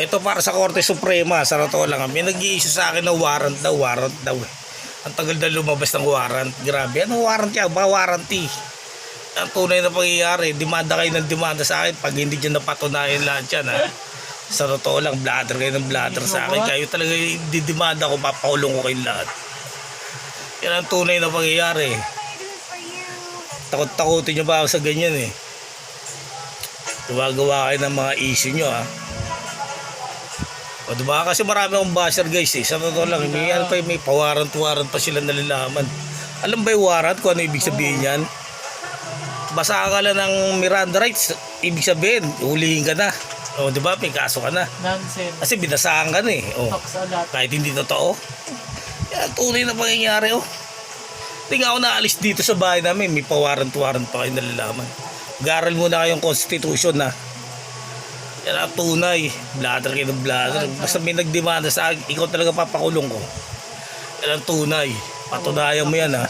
Ito para sa Korte Suprema, sa totoo lang. May nag-i-issue sa akin na warrant daw eh. Ang tagal na lumabas ng warrant. Grabe, ano warrant yan? Ba warranty? Ang tunay na pangyayari, demanda kayo ng demanda sa akin pag hindi dyan napatunayan lahat yan, ha? Sa totoo lang, bladder kayo ng bladder sa akin. Kayo talaga didemanda ko, papakulong ko kayong lahat. Yan ang tunay na pangyayari. Takot-takutin nyo ba ako sa ganyan eh? Gumagawa kayo ng mga issue nyo, ha? O diba? Kasi marami akong basher guys eh. Sa totoo lang, may pawarant pa sila nalalaman. Alam ba yung warrant kung ano ibig sabihin yan? Basa ka lang ng Miranda rights, ibig sabihin, hulihin ka na. O diba? May kaso ka na. Nonsense. Kasi binasaan ka na eh. O, kahit hindi totoo. Yan, tunay na pangyayari oh. Hindi nga ako naalis dito sa bahay namin, may pawarant pa kayo nalalaman. Mag-aral muna kayong constitution na. Yan ang tunay. Bladder kayo ng bladder. Basta may nagdemanda sa akin, ikaw talaga papakulong ko. Yan ang tunay. Patunayan mo yan ha.